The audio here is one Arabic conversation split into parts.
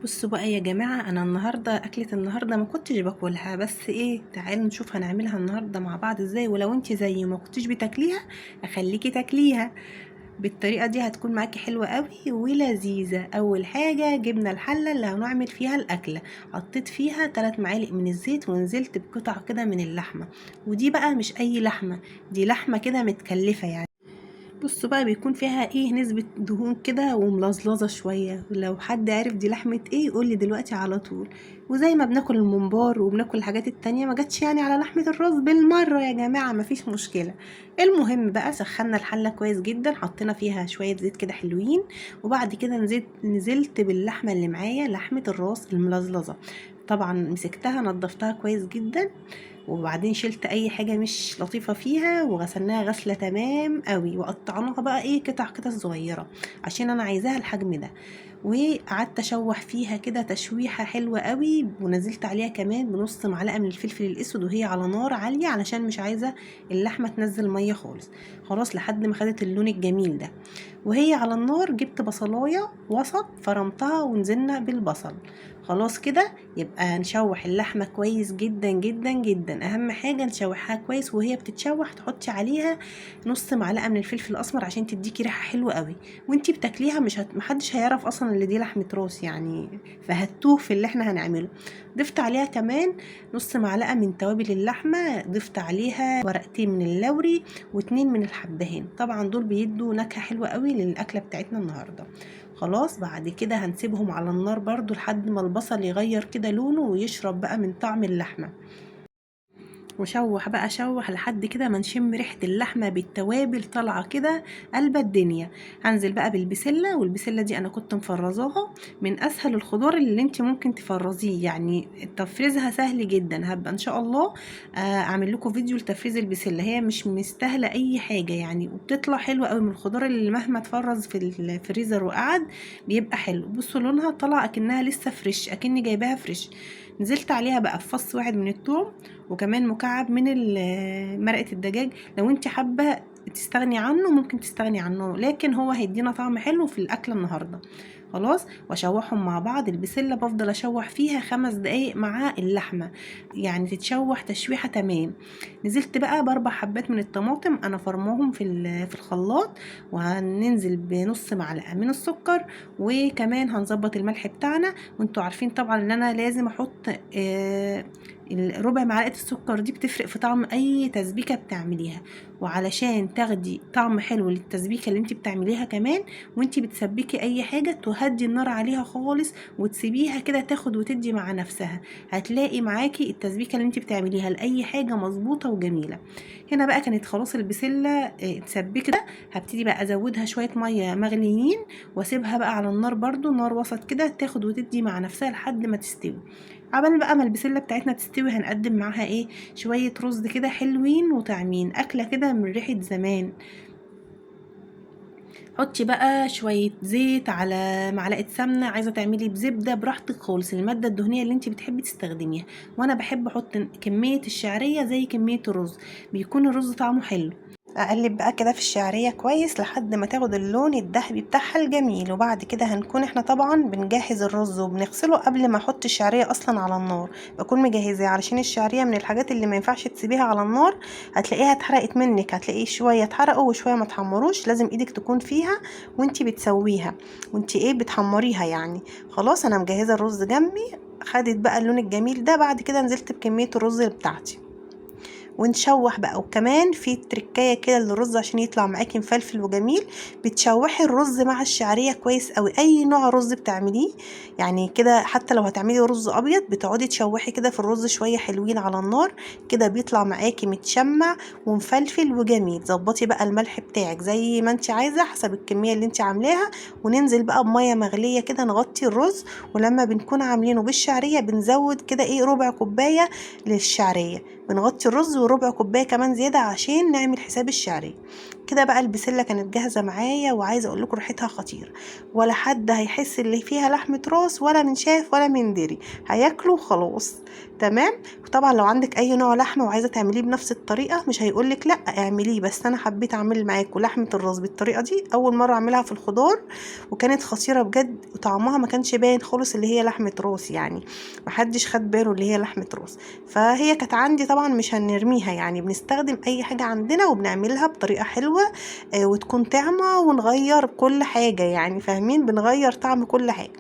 بصوا بقى يا جماعة، أنا النهاردة أكلة النهاردة ما كنتش باكلها، بس إيه، تعالوا نشوف هنعملها النهاردة مع بعض إزاي. ولو انتي زي ما كنتش بتاكليها أخليكي تاكليها بالطريقة دي، هتكون معاكي حلوة قوي ولذيذة. أول حاجة جبنا الحلة اللي هنعمل فيها الأكلة، حطيت فيها 3 معالق من الزيت ونزلت بقطع كده من اللحمة. ودي بقى مش أي لحمة، دي لحمة كده متكلفة يعني. بصوا بقى بيكون فيها ايه، نسبة دهون كده وملظلظة شوية. لو حد عارف دي لحمة ايه يقولي دلوقتي على طول. وزي ما بناكل الممبار وبناكل الحاجات التانية، ما جاتش يعني على لحمة الراس بالمرة يا جماعة، مفيش مشكلة. المهم بقى سخنا الحلة كويس جدا، حطينا فيها شوية زيت كده حلوين، وبعد كده نزلت باللحمة اللي معايا، لحمة الراس الملظلظة. طبعا مسكتها نضفتها كويس جدا، وبعدين شلت اي حاجه مش لطيفه فيها وغسلناها غسله تمام قوي، وقطعناها بقى ايه قطع صغيره عشان انا عايزاها الحجم ده. وقعدت اشوح فيها كده تشويحه حلوه قوي، ونزلت عليها كمان بنص معلقه من الفلفل الاسود وهي على نار عاليه، علشان مش عايزه اللحمه تنزل ميه خالص. خلاص لحد ما خدت اللون الجميل ده. وهي على النار جبت بصلايه وسط فرمتها ونزلنا بالبصل. خلاص كده يبقى نشوح اللحمة كويس جدا جدا جدا. اهم حاجة نشوحها كويس، وهي بتتشوح تحطي عليها نص معلقة من الفلفل الاسمر عشان تديكي ريحة حلوة قوي. وانتي بتاكليها محدش هيعرف اصلا اللي دي لحمة راس يعني، فهتوه في اللي احنا هنعمله. ضفت عليها كمان نص معلقة من توابل اللحمة، ضفت عليها ورقتين من اللوري واتنين من الحبهان، طبعا دول بيدوا نكهة حلوة قوي للأكلة بتاعتنا النهاردة. خلاص بعد كده هنسيبهم على النار برضو لحد ما البصل يغير كده لونه ويشرب بقى من طعم اللحمة. وشوح بقى شوح لحد كده ما نشم ريحة اللحمة بالتوابل طالعة كده قلب الدنيا. هنزل بقى بالبسلة، والبسلة دي انا كنت مفرزاها، من اسهل الخضار اللي انت ممكن تفرزيه يعني، تفريزها سهل جدا. هبقى ان شاء الله اعمل لكم فيديو لتفريز البسلة، هي مش مستاهلة اي حاجة يعني، وبتطلع حلوة قوي من الخضار اللي مهما تفرز في الفريزر وقعد بيبقى حلو. بصوا لونها طلع اكنها لسه فريش، اكني جايباها فريش. نزلت عليها بقى فص واحد من الثوم، وكمان مكعب من مرقة الدجاج. لو انت حابة تستغني عنه ممكن تستغني عنه، لكن هو هيدينا طعم حلو في الأكلة النهاردة. خلاص واشوحهم مع بعض. البسلة بفضل اشوح فيها 5 دقايق مع اللحمة، يعني تتشوح تشويحة تمام. نزلت بقى ب4 حبات من الطماطم انا فرماهم في الخلاط، وهننزل بنص معلقة من السكر، وكمان هنظبط الملح بتاعنا. وانتوا عارفين طبعا ان انا لازم احط ربع معلقة السكر، دي بتفرق في طعم اي تسبيكة بتعمليها. وعلشان تاخدي طعم حلو للتسبيكة اللي انت بتعمليها كمان، وانت بتسبكي اي حاجة تهدي النار عليها خالص وتسيبيها كده تاخد وتدي مع نفسها، هتلاقي معاكي التسبيكة اللي انت بتعمليها لأي حاجة مظبوطة وجميلة. هنا بقى كانت خلاص البسلة اتسبكت، هبتدي بقى ازودها شوية مية مغليين، واسيبها بقى على النار برضو نار وسط كده تاخد وتدي مع نفسها لحد ما تستوي. عبال بقى ما البسله بتاعتنا تستوي، هنقدم معاها ايه، شويه رز كده حلوين وطعمين، اكله كده من ريحه زمان. حطي بقى شويه زيت على معلقه سمنه، عايزه تعملي بزبده براحتك خالص، الماده الدهنيه اللي انت بتحبي تستخدميها. وانا بحب احط كميه الشعريه زي كميه الرز، بيكون الرز طعمه حلو. اقلب بقى كده في الشعريه كويس لحد ما تاخد اللون الذهبي بتاعها الجميل. وبعد كده هنكون احنا طبعا بنجهز الرز وبنغسله قبل ما احط الشعريه اصلا على النار، بكون مجهزاه علشان الشعريه من الحاجات اللي ما ينفعش تسيبيها على النار، هتلاقيها اتحرقت منك، هتلاقيه شويه اتحرقوا وشويه ما اتحمروش، لازم ايدك تكون فيها وانتي بتسويها، وانتي ايه بتحمريها يعني. خلاص انا مجهزه الرز جنبي، خدت بقى اللون الجميل ده. بعد كده نزلت بكميه الرز بتاعتي ونشوح بقى. وكمان في تركايه كده للرز عشان يطلع معاكي مفلفل وجميل، بتشوحي الرز مع الشعريه كويس قوي، اي نوع رز بتعمليه يعني كده. حتى لو هتعملي رز ابيض بتقعدي تشوحي كده في الرز شويه حلوين على النار كده، بيطلع معاكي متشمع ومفلفل وجميل. ظبطي بقى الملح بتاعك زي ما انت عايزه حسب الكميه اللي انت عاملاها، وننزل بقى بميه مغليه كده نغطي الرز. ولما بنكون عاملينه بالشعريه بنزود كده ايه ربع كوبايه للشعريه، بنغطي الرز وربع كوبايه كمان زياده عشان نعمل حساب الشعريه. كده بقى البسله كانت جاهزه معايا، وعايزه اقول لكم ريحتها خطيره، ولا حد هيحس اللي فيها لحمه راس ولا من شاف ولا من دري، هياكلوا خلاص. تمام. وطبعا لو عندك اي نوع لحمه وعايزه تعمليه بنفس الطريقه مش هيقولك لا اعمليه، بس انا حبيت اعمل معاكم لحمه الراس بالطريقه دي، اول مره اعملها في الخضار وكانت خطيره بجد، وطعمها ما كانش باين خالص اللي هي لحمه راس، يعني محدش خد باله اللي هي لحمه راس. فهي كانت عندي طبعا مش هنرميها، يعني بنستخدم اي حاجه عندنا وبنعملها بطريقه حلوه وتكون طعمه، ونغير كل حاجه يعني فاهمين، بنغير طعم كل حاجه.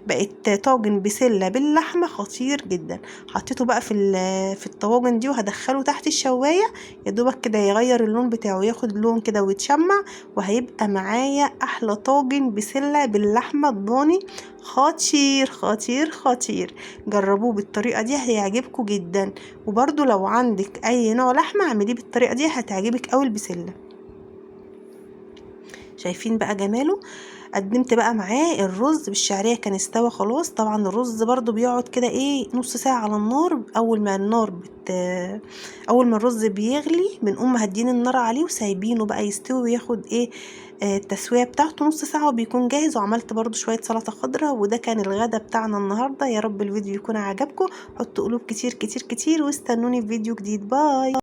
بقت طاجن بسله باللحمه خطير جدا. حطيته بقى في الطواجن دي وهدخله تحت الشوايه، يا دوبك كده يغير اللون بتاعه، ياخد لون كده ويتشمع، وهيبقى معايا احلى طاجن بسله باللحمه الضاني. خطير خطير خطير. جربوه بالطريقه دي هيعجبكم جدا. وبرده لو عندك اي نوع لحمه اعمليه بالطريقه دي هتعجبك قوي البسله. شايفين بقى جماله. قدمت بقى معاه الرز بالشعريه، كان استوى خلاص. طبعا الرز برضو بيقعد كده ايه نص ساعه على النار، اول ما الرز بيغلي بنقوم مهدين النار عليه وسايبينه بقى يستوي وياخد ايه التسويه بتاعته نص ساعه وبيكون جاهز. وعملت برضو شويه سلطه خضراء، وده كان الغدا بتاعنا النهارده. يا رب الفيديو يكون عجبكم، حطوا قلوب كتير كتير كتير، واستنوني في فيديو جديد. باي.